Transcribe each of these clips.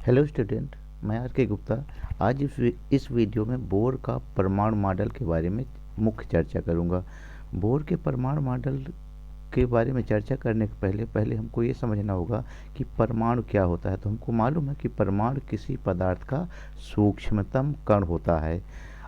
Hello student, मैं are के गुप्ता। आज इस वीडियो में बोर का परमाणु मॉडल के बारे में मुख्य चर्चा करूंगा। बोर के परमाणु मॉडल के बारे में चर्चा करने के पहले पहले हमको ये समझना होगा कि परमाणु क्या होता है। तो हमको मालूम है कि परमाणु किसी पदार्थ का सूक्ष्मतम कण होता है।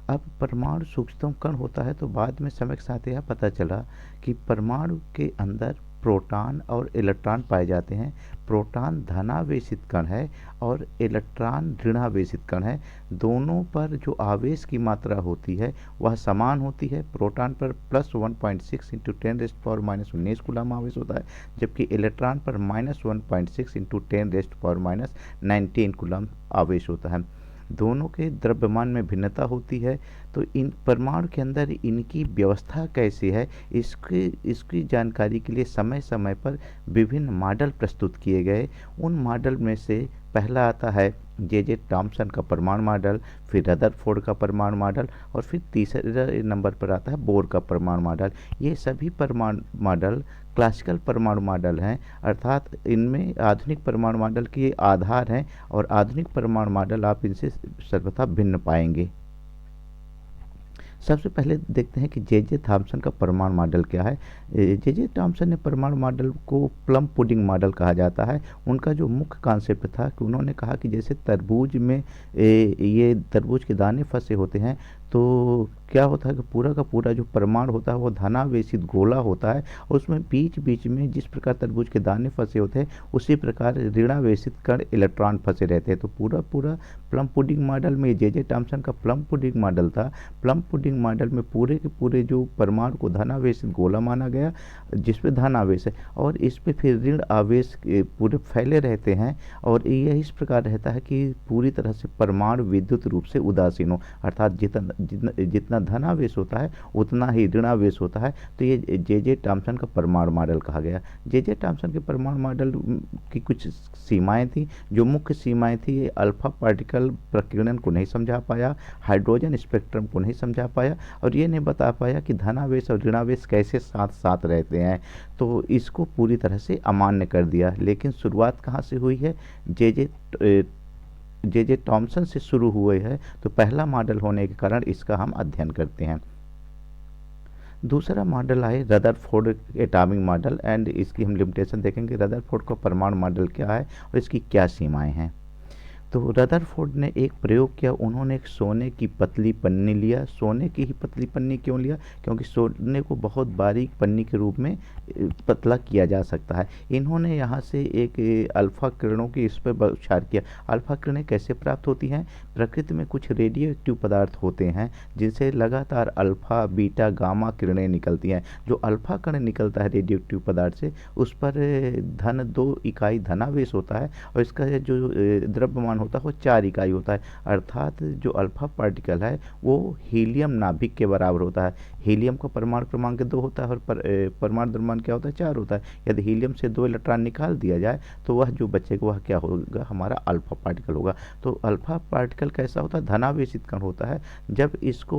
अब परमाणु सूक्ष्मतम कण होता है तो बाद में समय के साथ यह पता चला कि परमाणु के अंदर प्रोटॉन और इलेक्ट्रॉन पाए जाते हैं। प्रोटॉन धनावेशित कण है और इलेक्ट्रॉन ऋणावेशित कण है। दोनों पर जो आवेश की मात्रा होती है वह समान होती है। प्रोटॉन पर +1.6 इंटू 10⁻⁻19 कूलम आवेश होता है, जबकि इलेक्ट्रॉन पर -1.6 इंटू 10⁻⁻19 कूलम आवेश होता है। दोनों के द्रव्यमान में भिन्नता होती है। तो इन परमाणु के अंदर इनकी व्यवस्था कैसी है, इसकी जानकारी के लिए समय समय पर विभिन्न मॉडल प्रस्तुत किए गए। उन मॉडल में से पहला आता है जे टॉमसन का परमाणु मॉडल, फिर रदरफोर्ड का परमाणु मॉडल और फिर तीसरे नंबर पर आता है बोर का परमाणु मॉडल। ये सभी परमाणु मॉडल क्लासिकल परमाणु मॉडल हैं, अर्थात इनमें आधुनिक परमाणु मॉडल के आधार हैं और आधुनिक परमाणु मॉडल आप इनसे सर्वथा भिन्न पाएंगे। सबसे पहले देखते हैं कि जे थॉमसन का परमाणु मॉडल क्या है। जे थॉमसन ने परमाणु मॉडल को प्लम पुडिंग मॉडल कहा जाता है। उनका जो मुख्य कॉन्सेप्ट था कि उन्होंने कहा कि जैसे तरबूज में ये तरबूज के दाने फंसे होते हैं, तो क्या होता है कि पूरा का पूरा जो परमाणु होता है वो धनावेशित गोला होता है और उसमें बीच बीच में जिस प्रकार तरबूज के दाने फंसे होते हैं उसी प्रकार ऋणावेशित कण इलेक्ट्रॉन फंसे रहते हैं। तो पूरा पूरा प्लम पुडिंग मॉडल में जे टॉमसन का प्लम पुडिंग मॉडल था। प्लम पुडिंग मॉडल में पूरे के पूरे जो परमाणु को धनावेशित गोला माना गया जिसमें धन आवेश है और इस पे फिर ऋण आवेश पूरे फैले रहते हैं और यह इस प्रकार रहता है कि पूरी तरह से परमाणु विद्युत रूप से उदासीन हो, अर्थात जितना जितना जितना धनावेश होता है उतना ही ऋणावेश होता है। तो ये जे टॉमसन का परमाणु मॉडल कहा गया। जे टॉमसन के परमाणु मॉडल की कुछ सीमाएं थी। जो मुख्य सीमाएं थी, ये अल्फा पार्टिकल प्रकीर्णन को नहीं समझा पाया, हाइड्रोजन स्पेक्ट्रम को नहीं समझा पाया और ये नहीं बता पाया कि धनावेश और ऋणावेश कैसे साथ साथ रहते हैं। तो इसको पूरी तरह से अमान्य कर दिया। लेकिन शुरुआत कहाँ से हुई है? जे टॉमसन से शुरू हुए है। तो पहला मॉडल होने के कारण इसका हम अध्ययन करते हैं। दूसरा मॉडल है रदरफोर्ड एटॉमिक मॉडल एंड इसकी हम लिमिटेशन देखेंगे। रदरफोर्ड का परमाणु मॉडल क्या है और इसकी क्या सीमाएं हैं। तो रदरफोर्ड ने एक प्रयोग किया। उन्होंने एक सोने की पतली पन्नी लिया। सोने की ही पतली पन्नी क्यों लिया? क्योंकि सोने को बहुत बारीक पन्नी के रूप में पतला किया जा सकता है। इन्होंने यहाँ से एक अल्फा किरणों की इस पर विचार किया। अल्फा किरणें कैसे प्राप्त होती हैं? प्रकृति में कुछ रेडियो एक्टिव पदार्थ होते हैं जिनसे लगातार अल्फा बीटा गामा किरणें निकलती हैं। जो अल्फा कण निकलता है रेडियो एक्टिव पदार्थ से, उस पर धन 2 इकाई धनावेश होता है और इसका जो द्रव्यमान होता है वो 4 इकाई होता है। अर्थात जो अल्फा पार्टिकल है वो हीलियम नाभिक के बराबर होता है। हीलियम का परमाणु क्रमांक 2 होता है और परमाणु द्रव्यमान क्या होता है? 4 होता है। यदि हीलियम से 2 इलेक्ट्रॉन निकाल दिया जाए तो वह जो बचेगा वह क्या होगा? हमारा अल्फा पार्टिकल होगा। तो अल्फा पार्टिकल कैसा होता है? धनावेशित कण होता है। जब इसको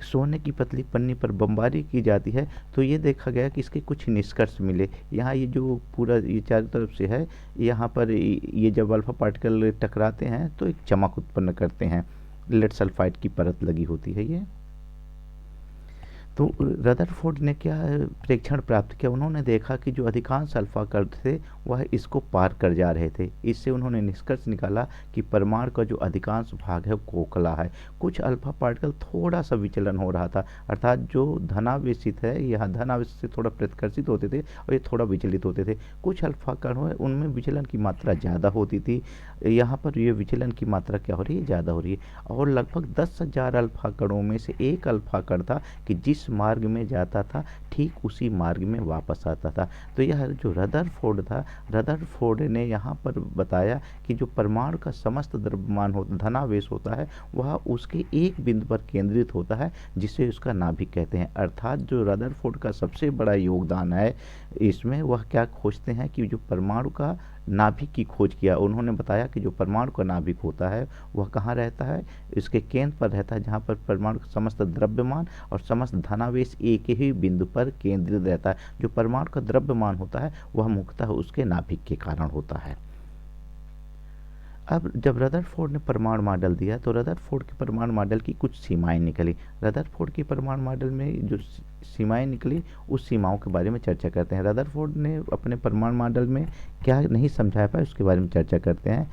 सोने की पतली पन्नी पर बमबारी की जाती है तो ये देखा गया कि इसके कुछ निष्कर्ष मिले। यहाँ ये जो पूरा ये चारों तरफ से है, यहाँ पर ये जब अल्फा पार्टिकल टकराते हैं तो एक चमक उत्पन्न करते हैं। लेड सल्फाइड की परत लगी होती है ये। तो रदरफोर्ड ने क्या प्रेक्षण प्राप्त किया? उन्होंने देखा कि जो अधिकांश अल्फा कण थे वह इसको पार कर जा रहे थे। इससे उन्होंने निष्कर्ष निकाला कि परमाणु का जो अधिकांश भाग है वो खोखला है। कुछ अल्फा पार्टिकल थोड़ा सा विचलन हो रहा था, अर्थात जो धनावेशित है यहाँ धनावेश से थोड़ा प्रतिकर्षित होते थे और ये थोड़ा विचलित होते थे। कुछ अल्फा कण है उनमें विचलन की मात्रा ज़्यादा होती थी। यहाँ पर ये विचलन की मात्रा क्या हो रही है? ज़्यादा हो रही है। और लगभग 10,000 अल्फा कणों में से एक अल्फा कण था कि जिस मार्ग में जाता था ठीक उसी मार्ग में वापस आता था। तो यह जो रदरफोर्ड था, रदरफोर्ड ने यहाँ पर बताया कि जो परमाणु का समस्त द्रव्यमान होता धनावेश होता है वह उसके एक बिंदु पर केंद्रित होता है जिसे उसका नाभिक कहते हैं। अर्थात जो रदरफोर्ड का सबसे बड़ा योगदान है इसमें, वह क्या खोजते हैं कि जो परमाणु का नाभिक की खोज किया। उन्होंने बताया कि जो परमाणु का नाभिक होता है वह कहाँ रहता है, इसके केंद्र पर रहता है, जहाँ पर परमाणु का समस्त द्रव्यमान और समस्त धनावेश एक ही बिंदु पर केंद्रित रहता है। जो परमाणु का द्रव्यमान होता है वह मुख्यतः उसके नाभिक के कारण होता है। अब जब रदरफोर्ड ने परमाणु मॉडल दिया तो रदरफोर्ड के परमाणु मॉडल की कुछ सीमाएं निकली। रदरफोर्ड की परमाणु मॉडल में जो सीमाएं निकली उस सीमाओं के बारे में चर्चा करते हैं। रदरफोर्ड ने अपने परमाणु मॉडल में क्या नहीं समझा पाया उसके बारे में चर्चा करते हैं।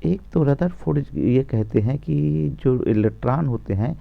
एक तो रदरफोर्ड ये कहते हैं कि जो इलेक्ट्रॉन होते हैं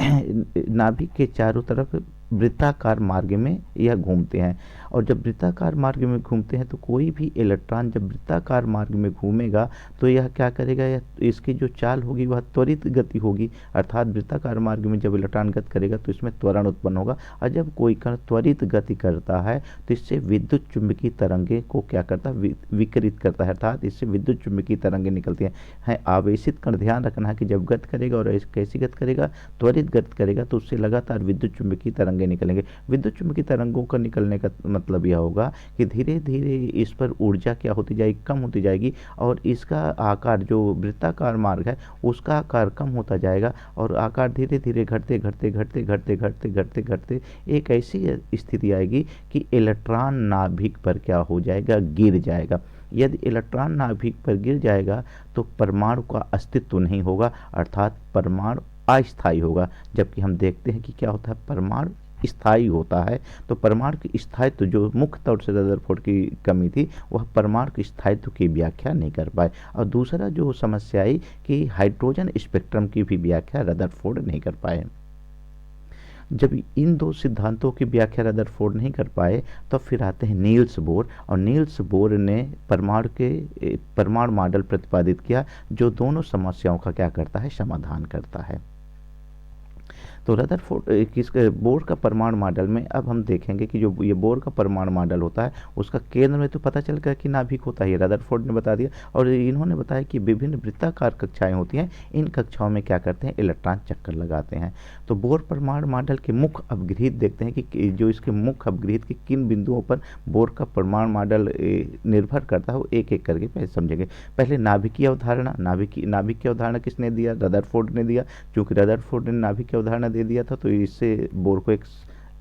नाभिक के चारों तरफ वृत्ताकार मार्ग में यह घूमते हैं, और जब वृत्ताकार मार्ग में घूमते हैं तो कोई भी इलेक्ट्रॉन जब वृत्ताकार मार्ग में घूमेगा तो यह क्या करेगा, यह इसकी जो चाल होगी वह त्वरित गति होगी। अर्थात वृत्ताकार मार्ग में जब इलेक्ट्रॉन गति करेगा तो इसमें त्वरण उत्पन्न होगा, और जब कोई कण त्वरित गति करता है तो इससे विद्युत चुंबकीय तरंगे को क्या करता है, विकिरित करता है। अर्थात इससे विद्युत चुंबकीय तरंगे निकलती हैं। आवेशित कण, ध्यान रखना है कि जब गति करेगा और कैसी गति करेगा, त्वरित गति करेगा तो उससे लगातार विद्युत चुंबकीय तरंगे निकलेंगे। विद्युत चुंबकीय तरंगों का निकलने का मतलब यह होगा कि धीरे धीरे इस पर ऊर्जा क्या होती जाएगी, कम होती जाएगी, और इसका आकार जो वृत्ताकार मार्ग है उसका आकार कम होता जाएगा, और आकार धीरे धीरे घटते घटते घटते घटते घटते घटते घटते एक ऐसी स्थिति आएगी कि इलेक्ट्रॉन नाभिक पर क्या हो जाएगा, गिर जाएगा। यदि इलेक्ट्रॉन नाभिक पर गिर जाएगा तो परमाणु का अस्तित्व नहीं होगा, अर्थात परमाणु अस्थायी होगा। जबकि हम देखते हैं कि क्या होता है, परमाणु स्थायी होता है। तो परमाणु की स्थायित्व जो मुख्य तौर से रदरफोर्ड की कमी थी, वह परमाणु के स्थायित्व की व्याख्या नहीं कर पाए। और दूसरा जो समस्या आई कि हाइड्रोजन स्पेक्ट्रम की भी व्याख्या रदरफोर्ड नहीं कर पाए। जब इन दो सिद्धांतों की व्याख्या रदरफोर्ड नहीं कर पाए तो फिर आते हैं नील्स बोर, और नील्स बोर ने परमाणु मॉडल प्रतिपादित किया जो दोनों समस्याओं का क्या करता है, समाधान करता है। तो रदरफोर्ड बोर का परमाणु मॉडल में अब हम देखेंगे कि जो ये बोर का परमाणु मॉडल होता है उसका केंद्र में तो पता चल गया कि नाभिक होता है, रदरफोर्ड ने बता दिया। और इन्होंने बताया कि विभिन्न वृत्ताकार कक्षाएं होती हैं, इन कक्षाओं में क्या करते हैं, इलेक्ट्रॉन चक्कर लगाते हैं। तो बोर परमाणु मॉडल के मुख्य अपग्रहित देखते हैं कि जो इसके मुख्य अपग्रहित के किन बिंदुओं पर बोर का परमाणु मॉडल निर्भर करता है वो एक एक करके पहले समझेंगे। पहले नाभिक की अवधारणा। नाभिक की अवधारणा किसने दिया, रदरफोर्ड ने दिया। क्योंकि रदरफोर्ड ने नाभिक की अवधारणा दे दिया था तो इससे बोर को एक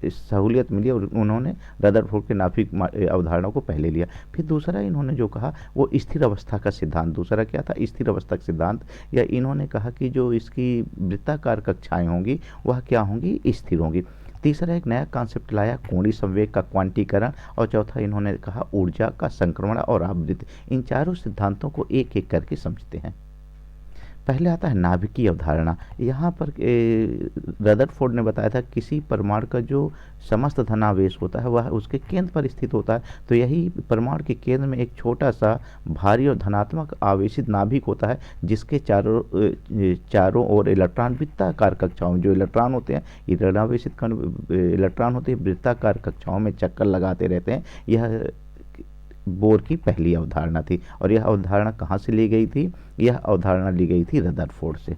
सहूलियत मिली और उन्होंने रदरफोर्ड के नाभिक अवधारणा को पहले लिया। फिर दूसरा इन्होंने जो कहा वो स्थिर अवस्था का सिद्धांत। दूसरा क्या था, स्थिर अवस्था का सिद्धांत, या इन्होंने कहा कि जो इसकी वृत्ताकार कक्षाएं होंगी वह क्या होंगी, स्थिर होंगी। तीसरा एक नया कॉन्सेप्ट लाया, कोणीय संवेग का क्वांटीकरण। और चौथा इन्होंने कहा ऊर्जा का संक्रमण और आवृत्ति। इन चारों सिद्धांतों को एक एक करके समझते हैं। पहले आता है नाभिकीय अवधारणा। यहाँ पर रदरफोर्ड ने बताया था किसी परमाणु का जो समस्त धनावेश होता है वह उसके केंद्र पर स्थित होता है। तो यही परमाणु के केंद्र में एक छोटा सा भारी और धनात्मक आवेशित नाभिक होता है जिसके चारों ओर इलेक्ट्रॉन वृत्ताकार कक्षाओं में, जो इलेक्ट्रॉन होते हैं ये ऋणावेशित कण इलेक्ट्रॉन होते हैं, वृत्ताकार कक्षाओं में चक्कर लगाते रहते हैं। यह बोर की पहली अवधारणा थी। और यह अवधारणा कहाँ से ली गई थी, यह अवधारणा ली गई थी रदरफोर्ड से।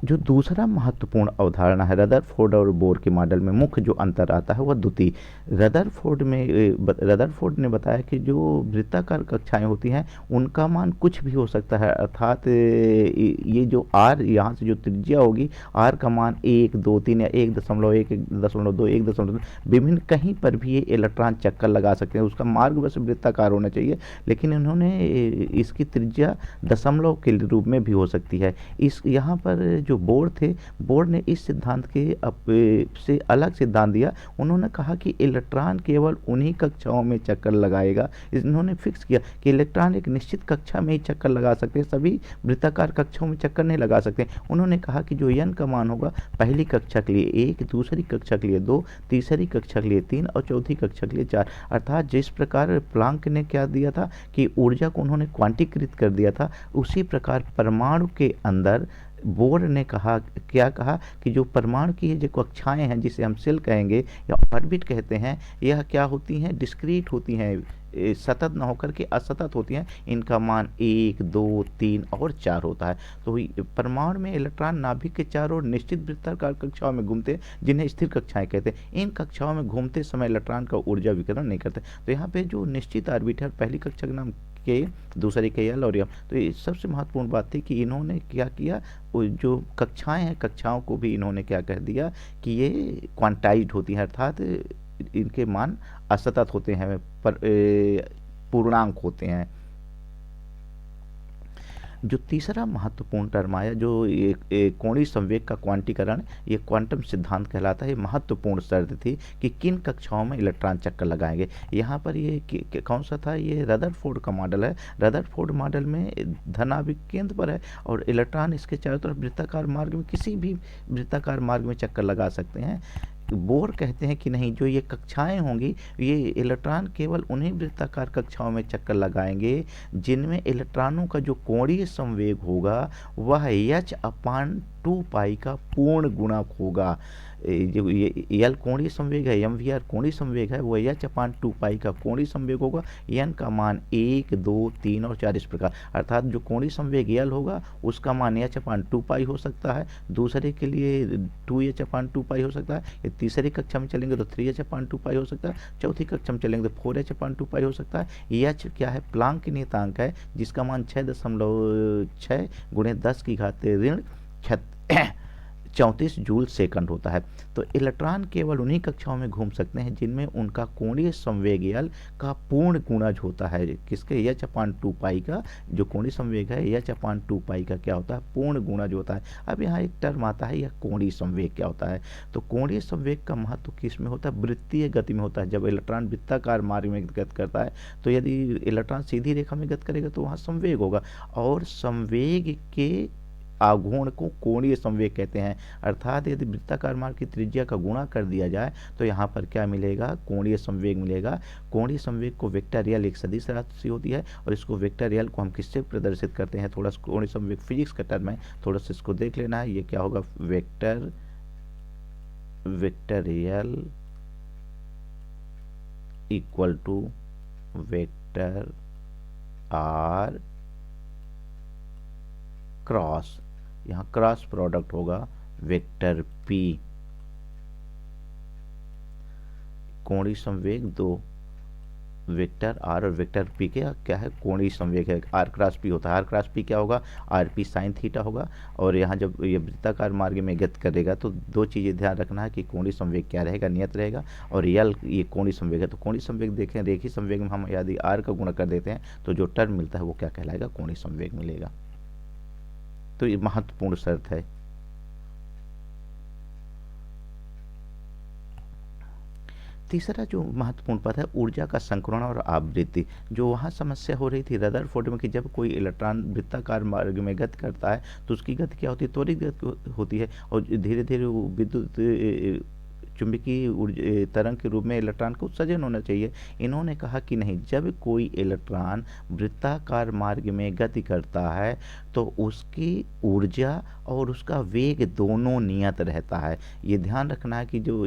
जो दूसरा महत्वपूर्ण अवधारणा है रदरफोर्ड और बोर के मॉडल में मुख्य जो अंतर आता है वह द्वितीय। रदरफोर्ड ने बताया कि जो वृत्ताकार कक्षाएं होती हैं उनका मान कुछ भी हो सकता है, अर्थात ये जो आर यहाँ से जो त्रिज्या होगी आर का मान 1, 2, 3 या 1.1, 1.2, 1.2 विभिन्न कहीं पर भी ये इलेक्ट्रॉन चक्कर लगा सकते हैं। उसका मार्ग वैसे वृत्ताकार होना चाहिए, लेकिन इन्होंने इसकी त्रिज्या दशमलव के रूप में भी हो सकती है। इस यहाँ पर जो बोर थे, बोर ने इस सिद्धांत के से अलग सिद्धांत दिया। उन्होंने कहा कि इलेक्ट्रॉन केवल उन्हीं कक्षाओं में चक्कर लगाएगा। इन्होंने फिक्स किया कि इलेक्ट्रॉन एक निश्चित कक्षा में ही चक्कर लगा सकते हैं, सभी वृत्ताकार कक्षाओं में चक्कर नहीं लगा सकते। उन्होंने कहा कि जो n का मान होगा पहली कक्षा के लिए 1, दूसरी कक्षा के लिए 2, तीसरी कक्षा के लिए 3 और चौथी कक्षा के लिए 4। अर्थात जिस प्रकार प्लांक ने क्या दिया था कि ऊर्जा को उन्होंने क्वांटीकृत कर दिया था, उसी प्रकार परमाणु के अंदर बोर ने कहा कि जो परमाणु की जो कक्षाएं हैं जिसे हम सेल कहेंगे या ऑर्बिट कहते हैं, यह क्या होती हैं, डिस्क्रीट होती हैं, सतत न होकर के असतत होती हैं, इनका मान 1, 2, 3 और 4 होता है। तो परमाणु में इलेक्ट्रॉन नाभिक के चारों ओर निश्चित वृत्ताकार कक्षाओं में घूमते हैं, जिन्हें स्थिर कक्षाएं कहते हैं। इन कक्षाओं में घूमते समय इलेक्ट्रॉन का ऊर्जा विकिरण नहीं करते। तो यहाँ पे जो निश्चित ऑर्बिट है, पहली कक्षा का नाम के, दूसरी के एल और एम। तो ये सबसे महत्वपूर्ण बात थी कि इन्होंने क्या किया, वो जो कक्षाएं हैं, कक्षाओं को भी इन्होंने क्या कह दिया कि ये क्वांटाइज्ड होती हैं, अर्थात इनके मान असतत होते हैं, पर पूर्णांक होते हैं। जो तीसरा महत्वपूर्ण टर्म आया, जो ये कोणीय संवेग का क्वांटीकरण, ये क्वांटम सिद्धांत कहलाता है। ये महत्वपूर्ण शर्त थी कि किन कक्षाओं में इलेक्ट्रॉन चक्कर लगाएंगे। यहाँ पर ये कौन सा था, ये रदरफोर्ड का मॉडल है। रदरफोर्ड मॉडल में धनाभिक केंद्र पर है और इलेक्ट्रॉन इसके चारों तरफ वृत्ताकार मार्ग में, किसी भी वृत्ताकार मार्ग में चक्कर लगा सकते हैं। बोर कहते हैं कि नहीं, जो ये कक्षाएं होंगी, ये इलेक्ट्रॉन केवल उन्हीं वृत्ताकार कक्षाओं में चक्कर लगाएंगे जिनमें इलेक्ट्रॉनों का जो कोणीय संवेग होगा वह h/2 पाई का पूर्ण गुणक होगा। जो ये एल कोणीय संवेग है, एम वी आर कोणीय संवेग है, वह h/2 पाई का कोणीय संवेग होगा। एन का मान 1, 2, 3 और 4 इस प्रकार, अर्थात जो कोणीय संवेग एल होगा उसका मान h/2 पाई हो सकता है, दूसरे के लिए 2h/2 पाई हो सकता है, ये तीसरी कक्षा में चलेंगे तो 3h/2 पाई हो सकता है, चौथी कक्षा में चलेंगे तो 4h/2 पाई हो सकता है। एच क्या है, प्लांक की नियतांक है, जिसका मान 6.6 गुणे 10 की घात ऋण 34 जूल सेकंड होता है। तो इलेक्ट्रॉन केवल उन्हीं कक्षाओं में घूम सकते हैं जिनमें उनका कोणीय संवेग एल का पूर्ण गुणज होता है। किसके, h/2 पाई का जो कोणीय संवेग है, h/2 पाई का क्या होता है, पूर्ण गुणज होता है। अब यहाँ एक टर्म आता है, यह कोणीय संवेग क्या होता है। तो कोणीय संवेग का महत्व किस में होता है, वृत्तीय गति में होता है। जब इलेक्ट्रॉन वृत्ताकार मार्ग में गति करता है, तो यदि इलेक्ट्रॉन सीधी रेखा में गति करेगा तो वहाँ संवेग होगा, और संवेग के आघूर्ण को कोणीय संवेग कहते हैं। अर्थात यदि वृत्ताकार मार्ग की त्रिज्या का गुणा कर दिया जाए तो यहाँ पर क्या मिलेगा, कोणीय संवेग मिलेगा। कोणीय संवेग को वेक्टर एल एक सदिश राशि होती है, और इसको वेक्टर एल को हम किससे प्रदर्शित करते हैं, थोड़ा सा कोणीय संवेग फिजिक्स का टर्म है, थोड़ा सा इसको देख लेना है। ये क्या होगा, vector L equal to vector R cross, यहाँ क्रॉस प्रोडक्ट होगा वेक्टर पी। कोणीय संवेग दो, वेक्टर आर और वेक्टर पी के क्या है, कोणीय संवेग है, आर क्रॉस पी होता है। आर क्रॉस पी क्या होगा, आर पी साइन थीटा होगा। और यहाँ जब ये वृत्ताकार मार्ग में गति करेगा तो दो चीज़ें ध्यान रखना है कि कोणीय संवेग क्या रहेगा, नियत रहेगा, और यल ये कोणीय संवेग है। तो कोणीय संवेग देखें, रेखीय संवेग में हम यदि आर का गुणा कर देते हैं तो जो टर्म मिलता है वो क्या कहलाएगा, कोणीय संवेग मिलेगा। तो ये महत्वपूर्ण शर्त है। तीसरा जो महत्वपूर्ण पद है, ऊर्जा का संक्रमण और आवृत्ति। जो वहाँ समस्या हो रही थी रदरफोर्ड में कि जब कोई इलेक्ट्रॉन वृत्ताकार मार्ग में गति करता है तो उसकी गति क्या होती है, त्वरित गति होती है, और धीरे धीरे विद्युत चुंबकीय तरंग के रूप में इलेक्ट्रॉन को उत्सर्जन होना चाहिए। इन्होंने कहा कि नहीं, जब कोई इलेक्ट्रॉन वृत्ताकार मार्ग में गति करता है तो उसकी ऊर्जा और उसका वेग दोनों नियत रहता है। ये ध्यान रखना है कि जो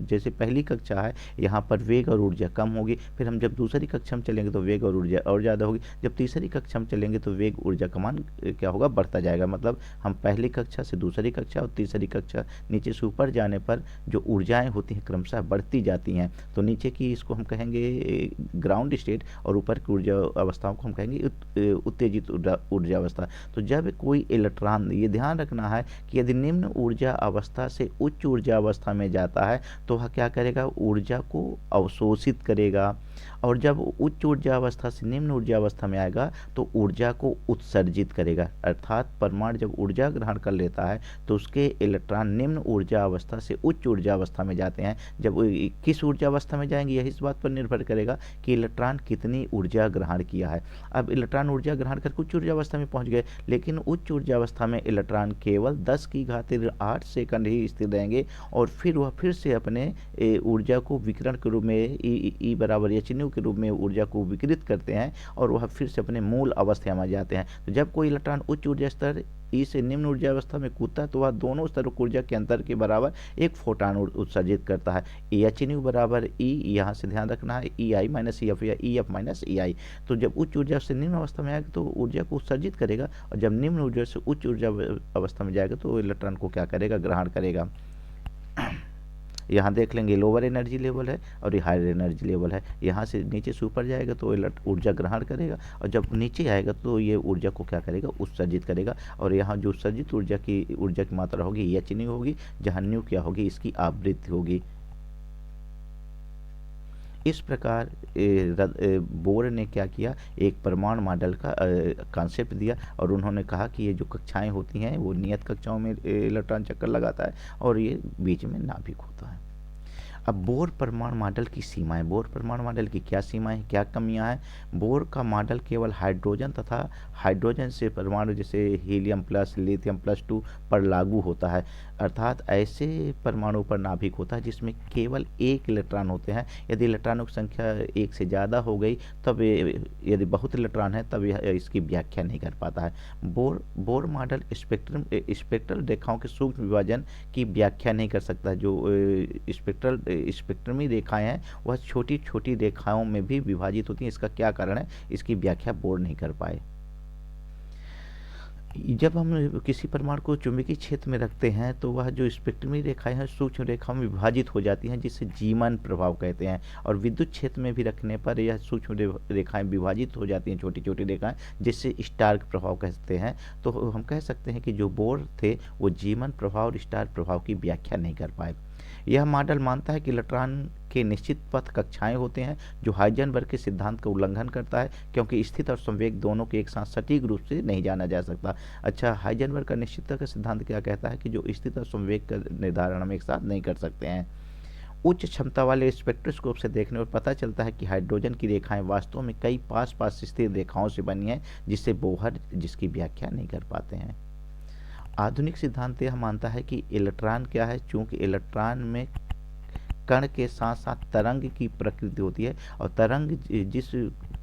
जैसे पहली कक्षा है, यहाँ पर वेग और ऊर्जा कम होगी, फिर हम जब दूसरी कक्षा में चलेंगे तो वेग और ऊर्जा और ज़्यादा होगी, जब तीसरी कक्षा में चलेंगे तो वेग ऊर्जा का मान क्या होगा, बढ़ता जाएगा। मतलब हम पहली कक्षा से दूसरी कक्षा और तीसरी कक्षा नीचे से ऊपर जाने पर जो ऊर्जाएं होती हैं क्रमशः बढ़ती जाती हैं। तो नीचे की इसको हम कहेंगे ग्राउंड स्टेट, और ऊपर की ऊर्जा अवस्थाओं को हम कहेंगे उत्तेजित ऊर्जा अवस्था। तो जब कोई इलेक्ट्रॉन, ये ध्यान रखना है कि यदि निम्न ऊर्जा अवस्था से उच्च ऊर्जा अवस्था में जाता है तो वह क्या करेगा, ऊर्जा को अवशोषित करेगा, और जब उच्च ऊर्जा अवस्था से निम्न ऊर्जा अवस्था में आएगा तो ऊर्जा को उत्सर्जित करेगा। अर्थात परमाणु जब ऊर्जा ग्रहण कर लेता है तो उसके इलेक्ट्रॉन निम्न ऊर्जा अवस्था से उच्च ऊर्जा अवस्था में जाते हैं। जब किस ऊर्जा अवस्था में जाएंगे यह इस बात पर निर्भर करेगा कि इलेक्ट्रॉन कितनी ऊर्जा ग्रहण किया है। अब इलेक्ट्रॉन ऊर्जा ग्रहण कर उच्च ऊर्जा अवस्था में पहुंच गए, लेकिन उच्च ऊर्जा अवस्था में इलेक्ट्रॉन केवल 10 की घात 8 सेकंड ही स्थिर रहेंगे, और फिर वह फिर से अपने ऊर्जा को विकिरण के रूप में ई बराबर एच न्यू के रूप में ऊर्जा को विकिरित करते हैं और वह फिर से अपने मूल अवस्था में जाते हैं। तो जब कोई इलेक्ट्रॉन उच्च ऊर्जा स्तर ई से निम्न ऊर्जा अवस्था में कूदता है तो वह दोनों स्तरों की ऊर्जा के अंतर के बराबर एक फोटान उत्सर्जित करता है। एच न्यू बराबर ई, यहाँ से ध्यान रखना है, ई आई माइनस ई एफ या ई एफ माइनस ई आई। तो जब उच्च ऊर्जा से निम्न अवस्था में आएगा तो ऊर्जा को उत्सर्जित करेगा, और जब निम्न ऊर्जा से उच्च ऊर्जा अवस्था में जाएगा तो इलेक्ट्रॉन को क्या करेगा, ग्रहण करेगा। यहाँ देख लेंगे लोअर एनर्जी लेवल है और ये हायर एनर्जी लेवल है। यहाँ से नीचे से ऊपर जाएगा तो ऊर्जा ग्रहण करेगा, और जब नीचे आएगा तो ये ऊर्जा को क्या करेगा, उत्सर्जित करेगा। और यहाँ जो उत्सर्जित ऊर्जा की मात्रा होगी एच न्यू होगी, जहाँ न्यू क्या होगी, इसकी आवृत्ति होगी। इस प्रकार बोर ने क्या किया, एक परमाणु मॉडल का कॉन्सेप्ट दिया, और उन्होंने कहा कि ये जो कक्षाएं होती हैं वो नियत कक्षाओं में इलेक्ट्रॉन चक्कर लगाता है और ये बीच में नाभिक होता है। अब बोर परमाणु मॉडल की सीमाएं, बोर परमाणु मॉडल की क्या सीमाएं, क्या कमियां हैं। बोर का मॉडल केवल हाइड्रोजन तथा हाइड्रोजन से परमाणु जैसे हीलियम प्लस, लिथियम प्लस 2 पर लागू होता है, अर्थात ऐसे परमाणु पर नाभिक होता है जिसमें केवल एक इलेक्ट्रॉन होते हैं। यदि इलेक्ट्रॉनों की संख्या एक से ज़्यादा हो गई तब यदि बहुत इलेक्ट्रॉन है तब यह इसकी व्याख्या नहीं कर पाता है। बोर मॉडल स्पेक्ट्रल रेखाओं के सूक्ष्म विभाजन की व्याख्या नहीं कर सकता। जो स्पेक्ट्रमी रेखाएं हैं वह छोटी छोटी रेखाओं में भी विभाजित होती हैं। इसका क्या कारण है, इसकी व्याख्या बोर नहीं कर पाए। जब हम किसी परमाणु को चुंबकीय क्षेत्र में रखते हैं तो वह जो स्पेक्ट्रमी रेखाएं हैं सूक्ष्म रेखाओं में विभाजित हो जाती हैं, जिसे जीमन प्रभाव कहते हैं। और विद्युत क्षेत्र में भी रखने पर यह सूक्ष्म रेखाएं विभाजित हो जाती हैं, छोटी छोटी रेखाएं, जिससे स्टार्क प्रभाव कहते हैं। तो हम कह सकते हैं कि जो बोर थे वो जीमन प्रभाव और स्टार्क प्रभाव की व्याख्या नहीं कर पाए। यह मॉडल मानता है कि इलेक्ट्रॉन के निश्चित पथ कक्षाएं होते हैं, जो हाइजेनबर्ग के सिद्धांत का उल्लंघन करता है, क्योंकि स्थित और संवेग दोनों के एक साथ सटीक रूप से नहीं जाना जा सकता। अच्छा, हाइजेनबर्ग का निश्चितता का सिद्धांत क्या कहता है कि जो स्थित और संवेग का निर्धारण हम एक साथ नहीं कर सकते हैं। उच्च क्षमता वाले स्पेक्ट्रोस्कोप से देखने पर पता चलता है कि हाइड्रोजन की रेखाएं वास्तव में कई पास पास स्थित रेखाओं से बनी हैं, जिससे बोहर जिसकी व्याख्या नहीं कर पाते हैं। आधुनिक सिद्धांत यह मानता है कि इलेक्ट्रॉन क्या है, चूंकि इलेक्ट्रॉन में कण के साथ साथ तरंग की प्रकृति होती है, और तरंग जिस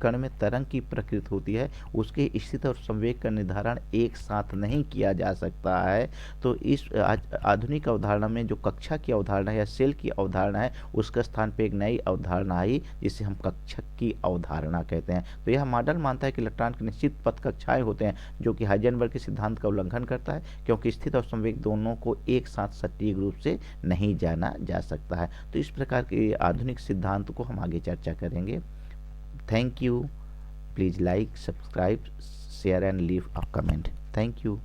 कण में तरंग की प्रकृति होती है उसके स्थिति और संवेग का निर्धारण एक साथ नहीं किया जा सकता है। तो इस आधुनिक अवधारणा में जो कक्षा की अवधारणा है या सेल की अवधारणा है, उसके स्थान पे एक नई अवधारणा आई जिसे हम कक्षक की अवधारणा कहते हैं। तो यह मॉडल मानता है कि इलेक्ट्रॉन के निश्चित पथ कक्षाएं होते हैं, जो कि हाइजेनबर्ग के सिद्धांत का उल्लंघन करता है, क्योंकि स्थिति और संवेग दोनों को एक साथ सटीक रूप से नहीं जाना जा सकता है। तो इस प्रकार के आधुनिक सिद्धांत को हम आगे चर्चा करेंगे। Thank you. Please like, subscribe, share and leave a comment. Thank you.